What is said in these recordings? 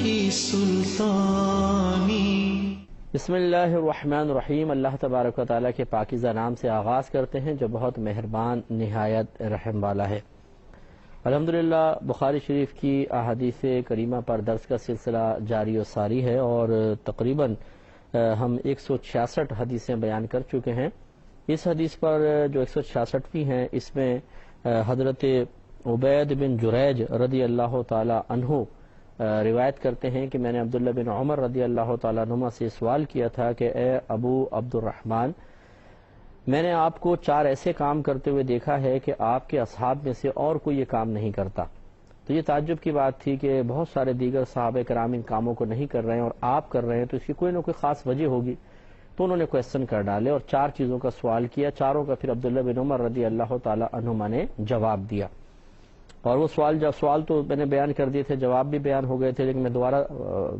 کی سلطانی۔ بسم اللہ الرحمن الرحیم۔ اللہ تبارک و تعالیٰ کے پاکیزہ نام سے آغاز کرتے ہیں جو بہت مہربان نہایت رحم والا ہے۔ الحمدللہ بخاری شریف کی احادیث کریمہ پر درس کا سلسلہ جاری و ساری ہے، اور تقریباً ہم 166 حدیثیں بیان کر چکے ہیں۔ اس حدیث پر جو 166ویں ہیں، اس میں حضرت عبید بن جریج رضی اللہ تعالی عنہ روایت کرتے ہیں کہ میں نے عبداللہ بن عمر رضی اللہ تعالیٰ عنہما سے سوال کیا تھا کہ اے ابو عبد الرحمن، میں نے آپ کو 4 ایسے کام کرتے ہوئے دیکھا ہے کہ آپ کے اصحاب میں سے اور کوئی یہ کام نہیں کرتا۔ تو یہ تعجب کی بات تھی کہ بہت سارے دیگر صحابہ کرام ان کاموں کو نہیں کر رہے ہیں اور آپ کر رہے ہیں، تو اس کی کوئی نہ کوئی خاص وجہ ہوگی۔ تو انہوں نے کویسچن کر ڈالے اور 4 چیزوں کا سوال کیا، چاروں کا پھر عبداللہ بن عمر رضی اللہ تعالیٰ عنہما نے جواب دیا۔ اور وہ سوال تو میں نے بیان کر دیے تھے، جواب بھی بیان ہو گئے تھے، لیکن میں دوبارہ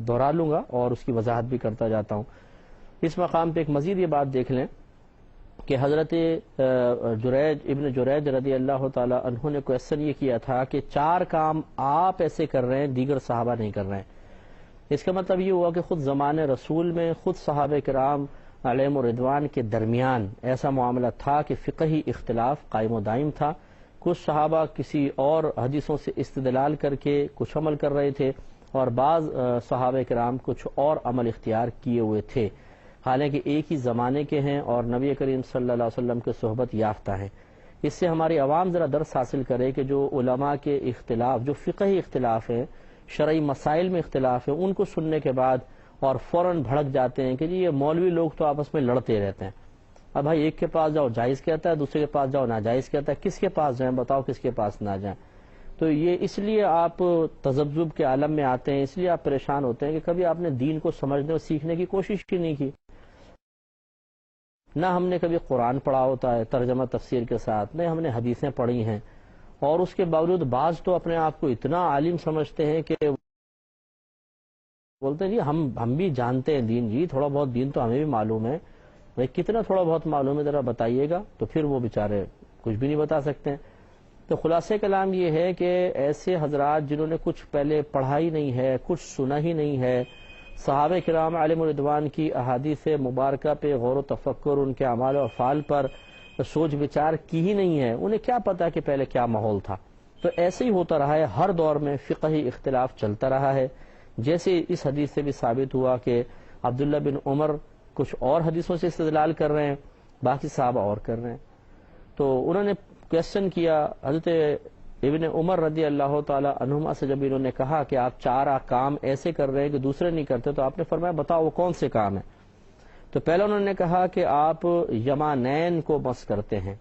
دہرا لوں گا اور اس کی وضاحت بھی کرتا جاتا ہوں۔ اس مقام پہ ایک مزید یہ بات دیکھ لیں کہ حضرت ابن جریج رضی اللہ تعالی عنہ نے کویسچن یہ کیا تھا کہ 4 کام آپ ایسے کر رہے ہیں، دیگر صحابہ نہیں کر رہے ہیں۔ اس کا مطلب یہ ہوا کہ خود زمان رسول میں خود صحابہ کرام علیہم الرضوان کے درمیان ایسا معاملہ تھا کہ فقہی اختلاف قائم و دائم تھا۔ کچھ صحابہ کسی اور حدیثوں سے استدلال کر کے کچھ عمل کر رہے تھے، اور بعض صحابہ کرام کچھ اور عمل اختیار کیے ہوئے تھے، حالانکہ ایک ہی زمانے کے ہیں اور نبی کریم صلی اللہ علیہ وسلم کے صحبت یافتہ ہیں۔ اس سے ہماری عوام ذرا درس حاصل کرے کہ جو علماء کے اختلاف، جو فقہی اختلاف ہیں، شرعی مسائل میں اختلاف ہیں، ان کو سننے کے بعد اور فوراً بھڑک جاتے ہیں کہ جی یہ مولوی لوگ تو آپس میں لڑتے رہتے ہیں۔ اب بھائی ایک کے پاس جاؤ جائز کہتا ہے، دوسرے کے پاس جاؤ ناجائز کہتا ہے، کس کے پاس جائیں بتاؤ، کس کے پاس نہ جائیں؟ تو یہ اس لیے آپ تذبذب کے عالم میں آتے ہیں، اس لیے آپ پریشان ہوتے ہیں کہ کبھی آپ نے دین کو سمجھنے اور سیکھنے کی کوشش کی نہیں کی۔ نہ ہم نے کبھی قرآن پڑھا ہوتا ہے ترجمہ تفسیر کے ساتھ، نہ ہم نے حدیثیں پڑھی ہیں، اور اس کے باوجود بعض تو اپنے آپ کو اتنا عالم سمجھتے ہیں کہ بولتے ہیں جی ہم بھی جانتے ہیں دین، جی تھوڑا بہت دین تو ہمیں بھی معلوم ہے۔ بھائی کتنا تھوڑا بہت معلوم ہے ذرا بتائیے گا، تو پھر وہ بیچارے کچھ بھی نہیں بتا سکتے ہیں۔ تو خلاصہ کلام یہ ہے کہ ایسے حضرات جنہوں نے کچھ پہلے پڑھا ہی نہیں ہے، کچھ سنا ہی نہیں ہے، صحابہ کرام علیہم الرضوان کی احادیث مبارکہ پہ غور و تفکر، ان کے اعمال و افعال پر سوچ بچار کی ہی نہیں ہے، انہیں کیا پتا کہ پہلے کیا ماحول تھا۔ تو ایسے ہی ہوتا رہا ہے، ہر دور میں فقہی اختلاف چلتا رہا ہے۔ جیسے اس حدیث سے بھی ثابت ہوا کہ عبداللہ بن عمر کچھ اور حدیثوں سے استدلال کر رہے ہیں، باقی صحابہ اور کر رہے ہیں۔ تو انہوں نے کویسچن کیا حضرت ابن عمر رضی اللہ تعالی عنہما سے، جب انہوں نے کہا کہ آپ 4 کام ایسے کر رہے ہیں کہ دوسرے نہیں کرتے، تو آپ نے فرمایا بتاؤ وہ کون سے کام ہیں؟ تو پہلا انہوں نے کہا کہ آپ یمانین کو مس کرتے ہیں۔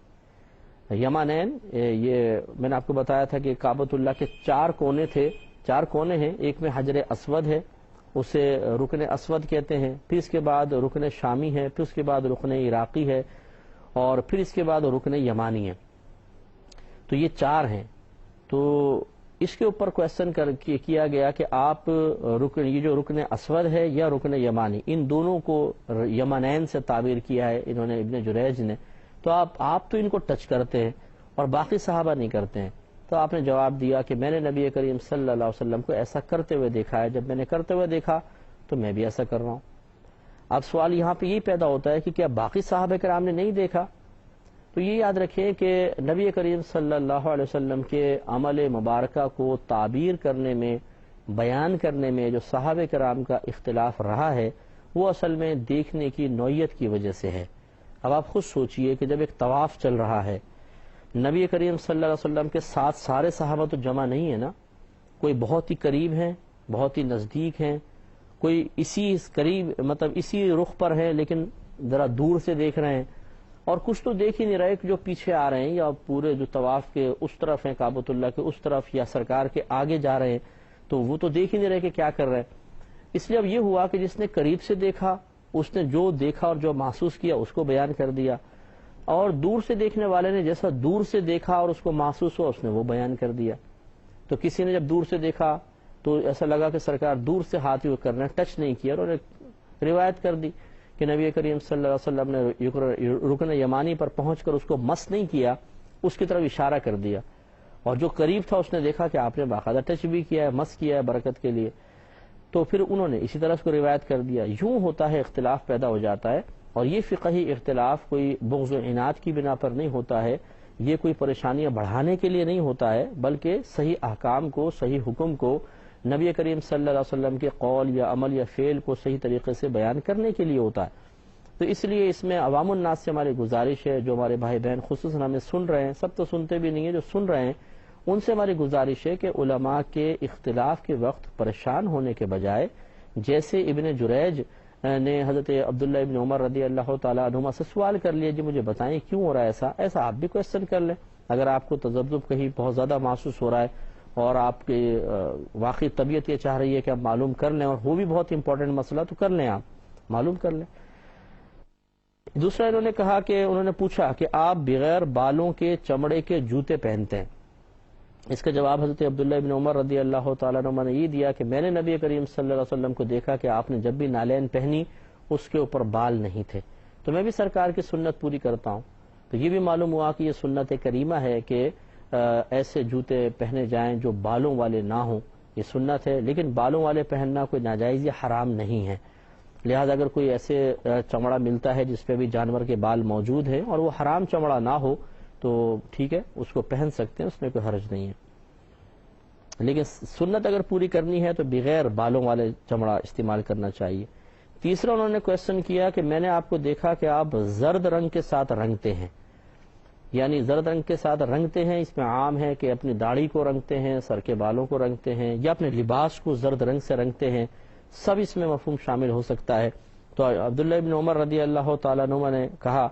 یمانین یہ میں نے آپ کو بتایا تھا کہ کعبۃ اللہ کے 4 کونے تھے، 4 کونے ہیں، ایک میں حجر اسود ہے، اسے رکن اسود کہتے ہیں، پھر اس کے بعد رکن شامی ہے، پھر اس کے بعد رکن عراقی ہے، اور پھر اس کے بعد رکن یمانی ہے۔ تو یہ 4 ہیں۔ تو اس کے اوپر کویسچن کیا گیا کہ آپ یہ جو رکن اسود ہے یا رکن یمانی، ان دونوں کو یمانین سے تعبیر کیا ہے انہوں نے، ابن جریج نے، تو آپ تو ان کو ٹچ کرتے ہیں اور باقی صحابہ نہیں کرتے ہیں۔ تو آپ نے جواب دیا کہ میں نے نبی کریم صلی اللہ علیہ وسلم کو ایسا کرتے ہوئے دیکھا ہے، جب میں نے کرتے ہوئے دیکھا تو میں بھی ایسا کر رہا ہوں۔ اب سوال یہاں پہ یہ پیدا ہوتا ہے کہ کیا باقی صحابہ کرام نے نہیں دیکھا؟ تو یہ یاد رکھیں کہ نبی کریم صلی اللہ علیہ وسلم کے عمل مبارکہ کو تعبیر کرنے میں، بیان کرنے میں جو صحابہ کرام کا اختلاف رہا ہے، وہ اصل میں دیکھنے کی نوعیت کی وجہ سے ہے۔ اب آپ خود سوچئے کہ جب ایک طواف چل رہا ہے، نبی کریم صلی اللہ علیہ وسلم کے ساتھ سارے صحابہ تو جمع نہیں ہے نا، کوئی بہت ہی قریب ہیں، بہت ہی نزدیک ہیں، کوئی اسی قریب مطلب اسی رخ پر ہے لیکن ذرا دور سے دیکھ رہے ہیں، اور کچھ تو دیکھ ہی نہیں رہے کہ جو پیچھے آ رہے ہیں یا پورے جو طواف کے اس طرف ہیں، کعبۃ اللہ کے اس طرف یا سرکار کے آگے جا رہے ہیں، تو وہ تو دیکھ ہی نہیں رہے کہ کیا کر رہے ہیں۔ اس لیے اب یہ ہوا کہ جس نے قریب سے دیکھا، اس نے جو دیکھا اور جو محسوس کیا اس کو بیان کر دیا، اور دور سے دیکھنے والے نے جیسا دور سے دیکھا اور اس کو محسوس ہوا اس نے وہ بیان کر دیا۔ تو کسی نے جب دور سے دیکھا تو ایسا لگا کہ سرکار دور سے ہاتھ یوں کر رہے ہیں، ٹچ نہیں کیا، اور انہوں نے روایت کر دی کہ نبی کریم صلی اللہ علیہ وسلم نے رکن یمانی پر پہنچ کر اس کو مس نہیں کیا، اس کی طرف اشارہ کر دیا، اور جو قریب تھا اس نے دیکھا کہ آپ نے باقاعدہ ٹچ بھی کیا ہے، مس کیا ہے برکت کے لیے۔ تو پھر انہوں نے اسی طرح اس کو روایت کر دیا. یوں ہوتا ہے اختلاف پیدا ہو جاتا ہے. اور یہ فقہی اختلاف کوئی بغض و عناد کی بنا پر نہیں ہوتا ہے, یہ کوئی پریشانیاں بڑھانے کے لیے نہیں ہوتا ہے, بلکہ صحیح احکام کو, صحیح حکم کو, نبی کریم صلی اللہ علیہ وسلم کے قول یا عمل یا فعل کو صحیح طریقے سے بیان کرنے کے لیے ہوتا ہے. تو اس لیے اس میں عوام الناس سے ہماری گزارش ہے, جو ہمارے بھائی بہن خصوصاً ہمیں سن رہے ہیں, سب تو سنتے بھی نہیں ہیں, جو سن رہے ہیں ان سے ہماری گزارش ہے کہ علماء کے اختلاف کے وقت پریشان ہونے کے بجائے, جیسے ابن جریج نے حضرت عبداللہ ابن عمر رضی اللہ تعالیٰ عنہما سے سوال کر لیا, جی مجھے بتائیں کیوں ہو رہا ہے ایسا آپ بھی کوشچن کر لیں. اگر آپ کو تذبذب کہیں بہت زیادہ محسوس ہو رہا ہے اور آپ کی واقعی طبیعت یہ چاہ رہی ہے کہ آپ معلوم کر لیں, اور وہ بھی بہت امپورٹنٹ مسئلہ, تو کر لیں, آپ معلوم کر لیں. دوسرا انہوں نے کہا کہ انہوں نے پوچھا کہ آپ بغیر بالوں کے چمڑے کے جوتے پہنتے ہیں. اس کا جواب حضرت عبداللہ ابن عمر رضی اللہ تعالیٰ عنہ نے یہ دیا کہ میں نے نبی کریم صلی اللہ علیہ وسلم کو دیکھا کہ آپ نے جب بھی نالین پہنی اس کے اوپر بال نہیں تھے, تو میں بھی سرکار کی سنت پوری کرتا ہوں. تو یہ بھی معلوم ہوا کہ یہ سنت کریمہ ہے کہ ایسے جوتے پہنے جائیں جو بالوں والے نہ ہوں, یہ سنت ہے. لیکن بالوں والے پہننا کوئی ناجائز یا حرام نہیں ہے. لہذا اگر کوئی ایسے چمڑا ملتا ہے جس پہ بھی جانور کے بال موجود ہیں اور وہ حرام چمڑا نہ ہو تو ٹھیک ہے, اس کو پہن سکتے ہیں, اس میں کوئی حرج نہیں ہے. لیکن سنت اگر پوری کرنی ہے تو بغیر بالوں والے چمڑا استعمال کرنا چاہیے. تیسرا انہوں نے کوشچن کیا کہ میں نے آپ کو دیکھا کہ آپ زرد رنگ کے ساتھ رنگتے ہیں, یعنی زرد رنگ کے ساتھ رنگتے ہیں, اس میں عام ہے کہ اپنی داڑھی کو رنگتے ہیں, سر کے بالوں کو رنگتے ہیں, یا اپنے لباس کو زرد رنگ سے رنگتے ہیں, سب اس میں مفہوم شامل ہو سکتا ہے. تو عبداللہ ابن عمر رضی اللہ تعالیٰ عنہ نے کہا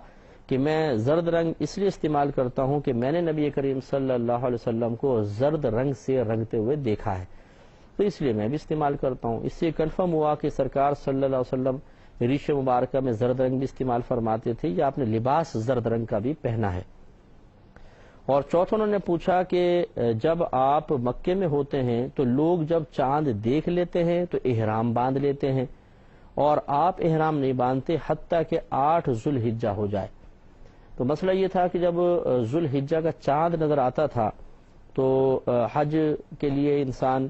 کہ میں زرد رنگ اس لیے استعمال کرتا ہوں کہ میں نے نبی کریم صلی اللہ علیہ وسلم کو زرد رنگ سے رنگتے ہوئے دیکھا ہے, تو اس لیے میں بھی استعمال کرتا ہوں. اس سے کنفرم ہوا کہ سرکار صلی اللہ علیہ وسلم ریش مبارکہ میں زرد رنگ بھی استعمال فرماتے تھے, یا آپ نے لباس زرد رنگ کا بھی پہنا ہے. اور چوتھا انہوں نے پوچھا کہ جب آپ مکے میں ہوتے ہیں تو لوگ جب چاند دیکھ لیتے ہیں تو احرام باندھ لیتے ہیں, اور آپ احرام نہیں باندھتے حتیٰ کہ 8 ذو الحجہ ہو جائے. تو مسئلہ یہ تھا کہ جب ذو الحجہ کا چاند نظر آتا تھا تو حج کے لیے انسان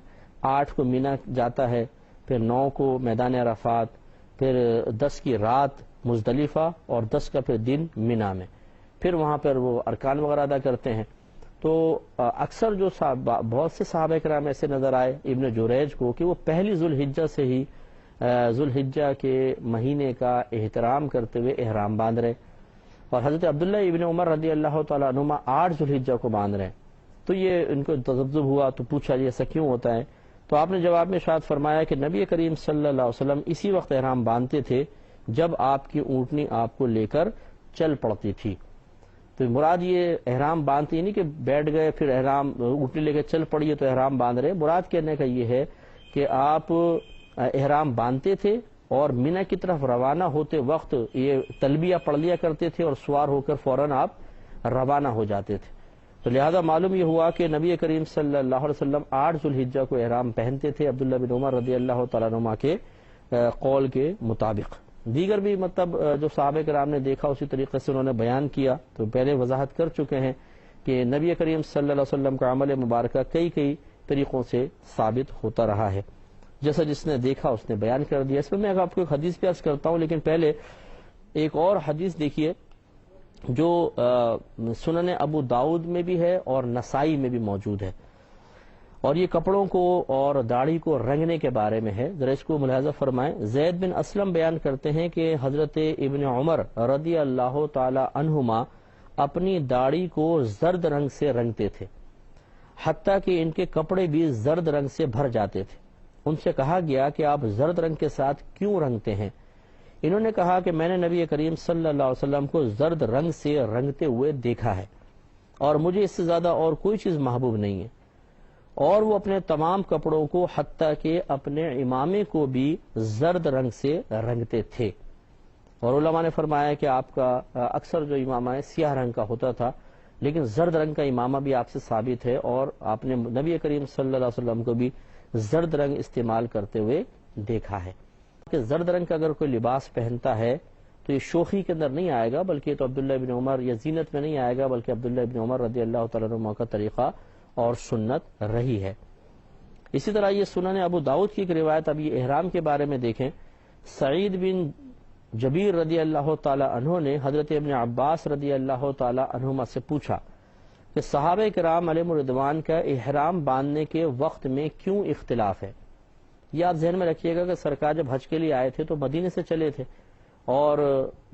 8 کو مینا جاتا ہے, پھر 9 کو میدان عرفات, پھر 10 کی رات مزدلفہ, اور 10 کا پھر دن مینا میں, پھر وہاں پر وہ ارکان وغیرہ ادا کرتے ہیں. تو اکثر جو بہت سے صحابہ کرام ایسے نظر آئے ابن جریج کو کہ وہ پہلی ذو الحجہ سے ہی ذو الحجہ کے مہینے کا احترام کرتے ہوئے احرام باندھ رہے, اور حضرت عبداللہ ابن عمر رضی اللہ تعالیٰ عنہما 8 ذو الحجہ کو باندھ رہے. تو یہ ان کو تذبذب ہوا, تو پوچھا یہ ایسا کیوں ہوتا ہے؟ تو آپ نے جواب میں ارشاد فرمایا کہ نبی کریم صلی اللہ علیہ وسلم اسی وقت احرام باندھتے تھے جب آپ کی اونٹنی آپ کو لے کر چل پڑتی تھی. تو مراد یہ احرام باندھتے نہیں کہ بیٹھ گئے پھر احرام اونٹنی لے کے چل پڑیے تو احرام باندھ رہے. مراد کہنے کا یہ ہے کہ آپ احرام باندھتے تھے اور مینا کی طرف روانہ ہوتے وقت یہ تلبیہ پڑھ لیا کرتے تھے اور سوار ہو کر فوراً آپ روانہ ہو جاتے تھے. تو لہذا معلوم یہ ہوا کہ نبی کریم صلی اللہ علیہ وسلم 8 ذو الحجہ کو احرام پہنتے تھے عبداللہ بن عمر رضی اللہ تعالیٰ عنہ کے قول کے مطابق. دیگر بھی مطلب جو صحابہ کرام نے دیکھا اسی طریقے سے انہوں نے بیان کیا. تو پہلے وضاحت کر چکے ہیں کہ نبی کریم صلی اللہ علیہ وسلم کا عمل مبارکہ کئی طریقوں سے ثابت ہوتا رہا ہے, جیسا جس نے دیکھا اس نے بیان کر دیا. اس میں میں آپ کو ایک حدیث پیش کرتا ہوں, لیکن پہلے ایک اور حدیث دیکھیے جو سنن ابو داؤد میں بھی ہے اور نسائی میں بھی موجود ہے, اور یہ کپڑوں کو اور داڑھی کو رنگنے کے بارے میں ہے. ذرا اس کو ملاحظہ فرمائیں. زید بن اسلم بیان کرتے ہیں کہ حضرت ابن عمر رضی اللہ تعالی عنہما اپنی داڑھی کو زرد رنگ سے رنگتے تھے, حتیٰ کہ ان کے کپڑے بھی زرد رنگ سے بھر جاتے تھے. ان سے کہا گیا کہ آپ زرد رنگ کے ساتھ کیوں رنگتے ہیں؟ انہوں نے کہا کہ میں نے نبی کریم صلی اللہ علیہ وسلم کو زرد رنگ سے رنگتے ہوئے دیکھا ہے, اور مجھے اس سے زیادہ اور کوئی چیز محبوب نہیں ہے. اور وہ اپنے تمام کپڑوں کو حتیٰ کہ اپنے امامے کو بھی زرد رنگ سے رنگتے تھے. اور علماء نے فرمایا کہ آپ کا اکثر جو امامہ ہے سیاہ رنگ کا ہوتا تھا, لیکن زرد رنگ کا امامہ بھی آپ سے ثابت ہے, اور آپ نے نبی کریم صلی اللہ علیہ وسلم کو بھی زرد رنگ استعمال کرتے ہوئے دیکھا ہے. کہ زرد رنگ کا اگر کوئی لباس پہنتا ہے تو یہ شوخی کے اندر نہیں آئے گا, بلکہ تو عبداللہ ابن عمر یا زینت میں نہیں آئے گا, بلکہ عبداللہ ابن عمر رضی اللہ تعالیٰ عنہ کا طریقہ اور سنت رہی ہے. اسی طرح یہ سنن ابو داؤد کی ایک روایت، اب یہ احرام کے بارے میں دیکھیں، سعید بن جبیر رضی اللہ تعالی عنہ نے حضرت ابن عباس رضی اللہ تعالی عنہما سے پوچھا کہ صحابہ کرام علیہم الرضوان کا احرام باندھنے کے وقت میں کیوں اختلاف ہے؟ یہ آپ ذہن میں رکھیے گا کہ سرکار جب حج کے لیے آئے تھے تو مدینے سے چلے تھے، اور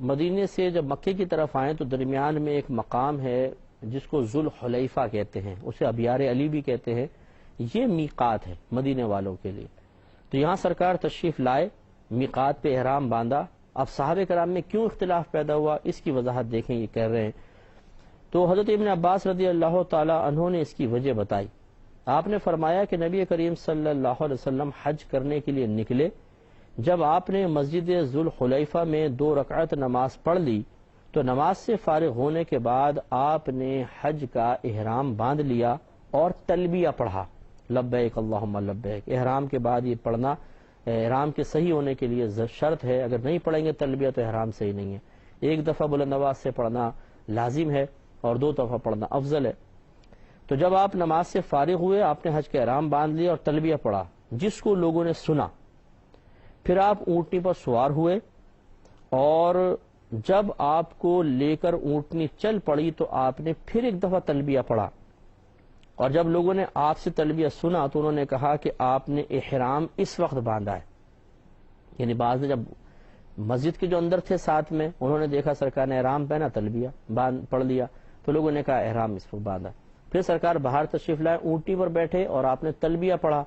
مدینے سے جب مکے کی طرف آئے تو درمیان میں ایک مقام ہے جس کو ذوالحلیفہ کہتے ہیں، اسے ابیار علی بھی کہتے ہیں، یہ میقات ہے مدینے والوں کے لیے۔ تو یہاں سرکار تشریف لائے، میقات پہ احرام باندھا۔ اب صحابہ کرام میں کیوں اختلاف پیدا ہوا، اس کی وضاحت دیکھیں، یہ کہہ رہے ہیں تو حضرت ابن عباس رضی اللہ تعالی عنہ نے اس کی وجہ بتائی۔ آپ نے فرمایا کہ نبی کریم صلی اللہ علیہ وسلم حج کرنے کے لیے نکلے، جب آپ نے مسجد ذوالحلیفہ میں 2 رکعت نماز پڑھ لی تو نماز سے فارغ ہونے کے بعد آپ نے حج کا احرام باندھ لیا اور تلبیہ پڑھا، لبیک اللہم لبیک۔ احرام کے بعد یہ پڑھنا احرام کے صحیح ہونے کے لیے شرط ہے، اگر نہیں پڑھیں گے تلبیہ تو احرام صحیح نہیں ہے۔ ایک دفعہ بلند آواز سے پڑھنا لازم ہے اور 2 دفعہ پڑھنا افضل ہے۔ تو جب آپ نماز سے فارغ ہوئے، آپ نے حج کا احرام باندھ لیا اور تلبیہ پڑھا، جس کو لوگوں نے سنا۔ پھر آپ اونٹنی پر سوار ہوئے، اور جب آپ کو لے کر اونٹنی چل پڑی تو آپ نے پھر ایک دفعہ تلبیہ پڑھا، اور جب لوگوں نے آپ سے تلبیہ سنا تو انہوں نے کہا کہ آپ نے احرام اس وقت باندھا ہے۔ یعنی بعض نے جب مسجد کے جو اندر تھے ساتھ میں، انہوں نے دیکھا سرکار نے احرام پہنا، تلبیہ پڑھ لیا، تو لوگوں نے کہا احرام اس وقت باندھا۔ پھر سرکار باہر تشریف لائے، اونٹی پر بیٹھے اور آپ نے تلبیہ پڑھا،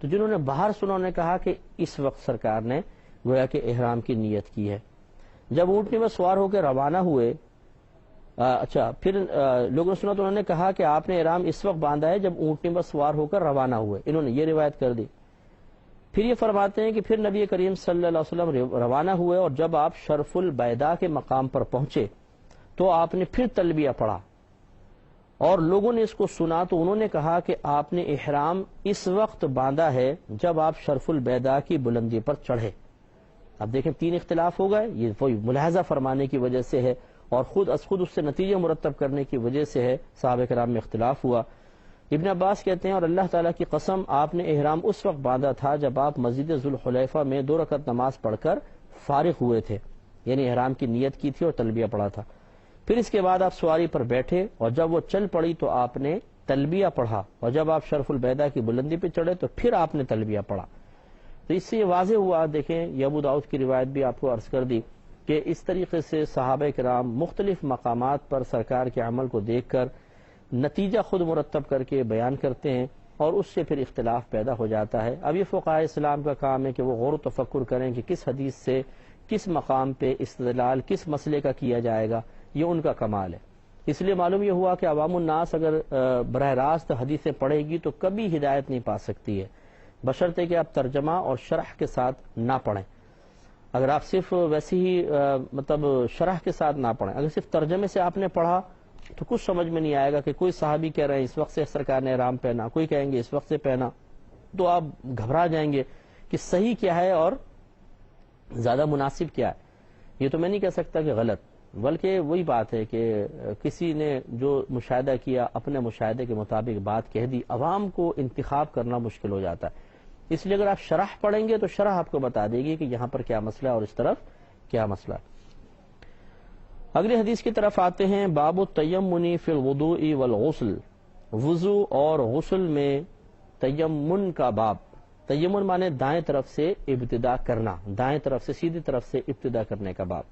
تو جنہوں نے باہر سنا انہوں نے کہا کہ اس وقت سرکار نے گویا کہ احرام کی نیت کی ہے۔ جب اونٹنی پر سوار ہو کے روانہ ہوئے، پھر لوگوں نے سنا تو انہوں نے کہا کہ آپ نے احرام اس وقت باندھا ہے جب اونٹنی پر سوار ہو کر روانہ ہوئے، انہوں نے یہ روایت کر دی۔ پھر یہ فرماتے ہیں کہ پھر نبی کریم صلی اللہ علیہ وسلم روانہ ہوئے، اور جب آپ شرف البیداء کے مقام پر پہنچے تو آپ نے پھر تلبیہ پڑھا، اور لوگوں نے اس کو سنا تو انہوں نے کہا کہ آپ نے احرام اس وقت باندھا ہے جب آپ شرف البیداء کی بلندی پر چڑھے۔ اب دیکھیں 3 اختلاف ہو گئے، یہ وہی ملاحظہ فرمانے کی وجہ سے ہے، اور خود اس سے نتیجے مرتب کرنے کی وجہ سے ہے، صحابہ کرام میں اختلاف ہوا۔ ابن عباس کہتے ہیں اور اللہ تعالیٰ کی قسم آپ نے احرام اس وقت باندھا تھا جب آپ مسجد ذوالحلیفہ میں 2 رکعت نماز پڑھ کر فارغ ہوئے تھے، یعنی احرام کی نیت کی تھی اور تلبیہ پڑھا تھا۔ پھر اس کے بعد آپ سواری پر بیٹھے، اور جب وہ چل پڑی تو آپ نے تلبیہ پڑھا، اور جب آپ شرف البیداء کی بلندی پہ چڑھے تو پھر آپ نے تلبیہ پڑھا۔ تو اس سے یہ واضح ہوا، دیکھیں یہ ابو داؤد کی روایت بھی آپ کو عرض کر دی کہ اس طریقے سے صحابہ کرام مختلف مقامات پر سرکار کے عمل کو دیکھ کر نتیجہ خود مرتب کر کے بیان کرتے ہیں، اور اس سے پھر اختلاف پیدا ہو جاتا ہے۔ اب یہ فقہائے اسلام کا کام ہے کہ وہ غور و تفکر کریں کہ کس حدیث سے کس مقام پہ استدلال کس مسئلے کا کیا جائے گا، یہ ان کا کمال ہے۔ اس لیے معلوم یہ ہوا کہ عوام الناس اگر براہ راست حدیثیں پڑھے گی تو کبھی ہدایت نہیں پا سکتی ہے، بشرطے کہ آپ ترجمہ اور شرح کے ساتھ نہ پڑھیں۔ اگر آپ صرف ویسی ہی شرح کے ساتھ نہ پڑھیں، اگر صرف ترجمے سے آپ نے پڑھا تو کچھ سمجھ میں نہیں آئے گا کہ کوئی صحابی کہہ رہے ہیں اس وقت سے سرکار نے احرام پہنا، کوئی کہیں گے اس وقت سے پہنا، تو آپ گھبرا جائیں گے کہ صحیح کیا ہے اور زیادہ مناسب کیا ہے۔ یہ تو میں نہیں کہہ سکتا کہ غلط، بلکہ وہی بات ہے کہ کسی نے جو مشاہدہ کیا اپنے مشاہدے کے مطابق بات کہہ دی، عوام کو انتخاب کرنا مشکل ہو جاتا ہے۔ اس لیے اگر آپ شرح پڑھیں گے تو شرح آپ کو بتا دے گی کہ یہاں پر کیا مسئلہ ہے اور اس طرف کیا مسئلہ ہے۔ اگلی حدیث کی طرف آتے ہیں، باب التیمن فی الوضوء والغسل، وضو اور غسل میں تیمن کا باب۔ تیمن مانے دائیں طرف سے ابتدا کرنا، دائیں طرف سے سیدھی طرف سے ابتدا کرنے کا باب۔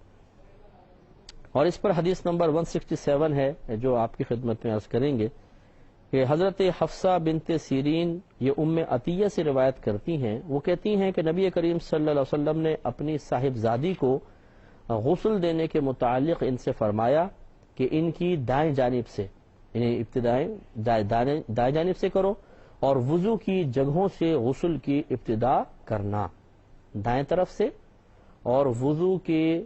اور اس پر حدیث نمبر 167 ہے جو آپ کی خدمت میں عرض کریں گے کہ حضرت حفصہ بنت سیرین یہ ام عطیہ سے روایت کرتی ہیں، وہ کہتی ہیں کہ نبی کریم صلی اللہ علیہ وسلم نے اپنی صاحبزادی کو غسل دینے کے متعلق ان سے فرمایا کہ ان کی دائیں جانب سے، یعنی ابتدائیں دائیں جانب سے کرو، اور وضو کی جگہوں سے غسل کی ابتدا کرنا، دائیں طرف سے، اور وضو کی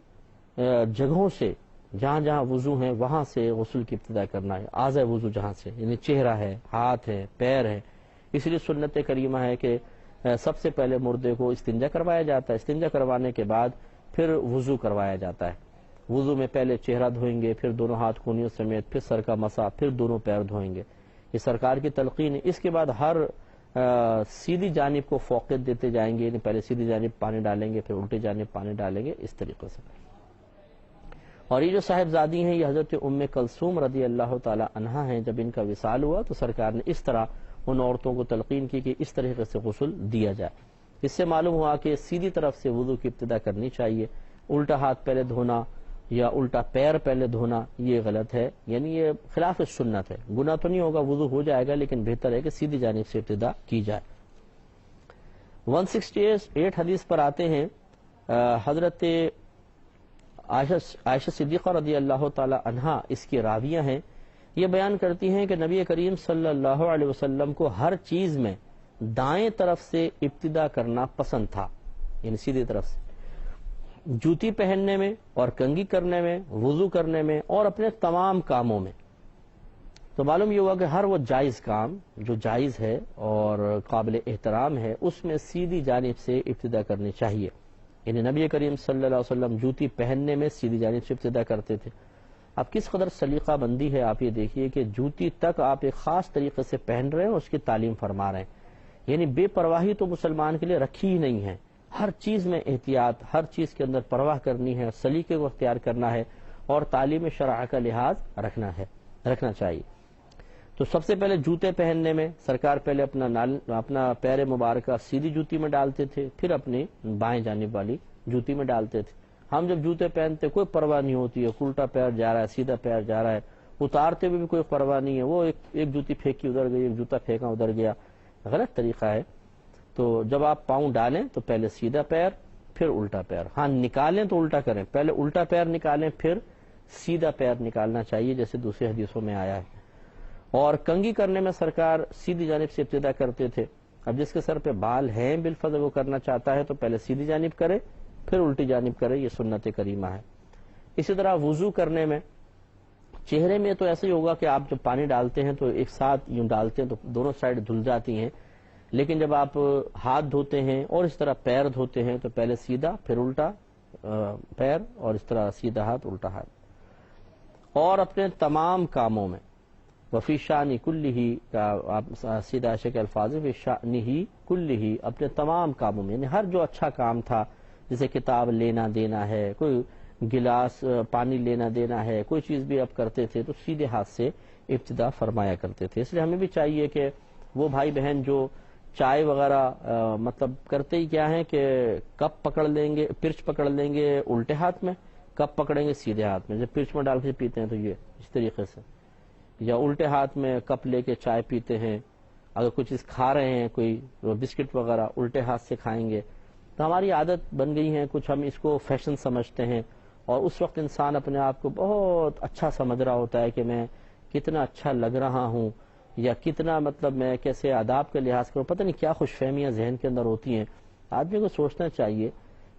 جگہوں سے جہاں جہاں وضو ہیں وہاں سے غسل کی ابتدا کرنا ہے، اعضاء وضو جہاں سے، یعنی چہرہ ہے، ہاتھ ہے، پیر ہے۔ اس لیے سنت کریمہ ہے کہ سب سے پہلے مردے کو استنجا کروایا جاتا ہے، استنجا کروانے کے بعد پھر وضو کروایا جاتا ہے۔ وضو میں پہلے چہرہ دھوئیں گے، پھر دونوں ہاتھ کونیوں سمیت، پھر سر کا مسح، پھر دونوں پیر دھوئیں گے۔ یہ سرکار کی تلقین ہے۔ اس کے بعد ہر سیدھی جانب کو فوقیت دیتے جائیں گے، یعنی پہلے سیدھی جانب پانی ڈالیں گے پھر الٹی جانب پانی ڈالیں گے، اس طریقے سے۔ اور یہ جو صاحبزادی ہیں یہ حضرت ام کلثوم رضی اللہ تعالی عنہا ہیں، جب ان کا وصال ہوا تو سرکار نے اس طرح ان عورتوں کو تلقین کی کہ اس طریقے سے غسل دیا جائے۔ اس سے معلوم ہوا کہ سیدھی طرف سے وضو کی ابتدا کرنی چاہیے، الٹا ہاتھ پہلے دھونا یا الٹا پیر پہلے دھونا یہ غلط ہے، یعنی یہ خلاف سنت ہے۔ گناہ تو نہیں ہوگا، وضو ہو جائے گا، لیکن بہتر ہے کہ سیدھی جانب سے ابتدا کی جائے۔ 168 حدیث پر آتے ہیں، حضرت عائشہ صدیقہ رضی اللہ تعالی عنہا اس کی راویہ ہیں، یہ بیان کرتی ہیں کہ نبی کریم صلی اللہ علیہ وسلم کو ہر چیز میں دائیں طرف سے ابتدا کرنا پسند تھا، یعنی سیدھی طرف سے، جوتی پہننے میں اور کنگھی کرنے میں، وضو کرنے میں اور اپنے تمام کاموں میں۔ تو معلوم یہ ہوا کہ ہر وہ جائز کام جو جائز ہے اور قابل احترام ہے اس میں سیدھی جانب سے ابتدا کرنی چاہیے، یعنی نبی کریم صلی اللہ علیہ وسلم جوتی پہننے میں سیدھی جانب سے ابتدا کرتے تھے۔ اب کس قدر سلیقہ بندی ہے، آپ یہ دیکھیے کہ جوتی تک آپ ایک خاص طریقے سے پہن رہے ہیں اور اس کی تعلیم فرما رہے ہیں، یعنی بے پرواہی تو مسلمان کے لیے رکھی ہی نہیں ہے، ہر چیز میں احتیاط، ہر چیز کے اندر پرواہ کرنی ہے، سلیقے کو اختیار کرنا ہے اور تعلیم شرع کا لحاظ رکھنا چاہیے۔ تو سب سے پہلے جوتے پہننے میں سرکار پہلے اپنا پیر مبارکہ سیدھی جوتی میں ڈالتے تھے، پھر اپنی بائیں جانب والی جوتی میں ڈالتے تھے۔ ہم جب جوتے پہنتے کوئی پرواہ نہیں ہوتی ہے، الٹا پیر جا رہا ہے سیدھا پیر جا رہا ہے، اتارتے ہوئے بھی کوئی پرواہ نہیں ہے، وہ ایک جوتی پھینکی ادھر گئی، ایک جوتا پھینکا ادھر گیا، غلط طریقہ ہے۔ تو جب آپ پاؤں ڈالیں تو پہلے سیدھا پیر پھر الٹا پیر، ہاں نکالیں تو الٹا کریں، پہلے الٹا پیر نکالیں پھر سیدھا پیر نکالنا چاہیے جیسے دوسری حدیثوں میں آیا ہے۔ اور کنگھی کرنے میں سرکار سیدھی جانب سے ابتدا کرتے تھے۔ اب جس کے سر پہ بال ہیں بالفضل وہ کرنا چاہتا ہے تو پہلے سیدھی جانب کرے پھر الٹی جانب کرے، یہ سنت کریمہ ہے۔ اسی طرح وضو کرنے میں چہرے میں تو ایسے ہی ہوگا کہ آپ جب پانی ڈالتے ہیں تو ایک ساتھ یوں ڈالتے ہیں تو دونوں سائڈ دھل جاتی ہیں، لیکن جب آپ ہاتھ دھوتے ہیں اور اس طرح پیر دھوتے ہیں تو پہلے سیدھا پھر الٹا پیر اور اس طرح سیدھا ہاتھ الٹا ہاتھ۔ اور اپنے تمام کاموں میں وفی شانی کلہ کا آپ سیدھا عائشہ کے الفاظ فی شأنہ کلہ، اپنے تمام کاموں میں، یعنی ہر جو اچھا کام تھا، جیسے کتاب لینا دینا ہے، کوئی گلاس پانی لینا دینا ہے، کوئی چیز بھی آپ کرتے تھے تو سیدھے ہاتھ سے ابتدا فرمایا کرتے تھے۔ اس لیے ہمیں بھی چاہیے کہ وہ بھائی بہن جو چائے وغیرہ مطلب کرتے ہی کیا ہے کہ کپ پکڑ لیں گے، پرچ پکڑ لیں گے الٹے ہاتھ میں، کپ پکڑیں گے سیدھے ہاتھ میں، جب پرچ میں ڈال کے پیتے ہیں تو یہ اس طریقے سے، یا الٹے ہاتھ میں کپ لے کے چائے پیتے ہیں، اگر کوئی چیز کھا رہے ہیں کوئی بسکٹ وغیرہ الٹے ہاتھ سے کھائیں گے، تو ہماری عادت بن گئی ہے، کچھ ہم اس کو فیشن سمجھتے ہیں، اور اس وقت انسان اپنے آپ کو بہت اچھا سمجھ رہا ہوتا ہے کہ میں کتنا اچھا لگ رہا ہوں، یا کتنا مطلب میں کیسے آداب کا لحاظ کروں، پتہ نہیں کیا خوش فہمیاں ذہن کے اندر ہوتی ہیں۔ آدمی کو سوچنا چاہیے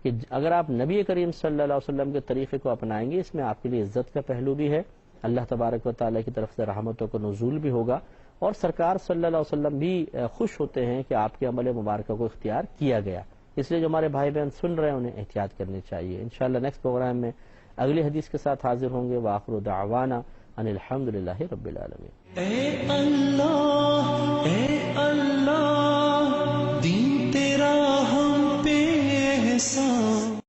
کہ اگر آپ نبی کریم صلی اللہ علیہ وسلم کے طریقے کو اپنائیں گے، اس میں آپ کے لیے عزت کا پہلو بھی ہے، اللہ تبارک و تعالیٰ کی طرف سے رحمتوں کا نزول بھی ہوگا، اور سرکار صلی اللہ علیہ وسلم بھی خوش ہوتے ہیں کہ آپ کے عمل مبارکہ کو اختیار کیا گیا۔ اس لیے جو ہمارے بھائی بہن سن رہے ہیں انہیں احتیاط کرنی چاہیے۔ انشاءاللہ نیکسٹ پروگرام میں اگلی حدیث کے ساتھ حاضر ہوں گے۔ وآخر دعوانا ان الحمدللہ رب العالمین۔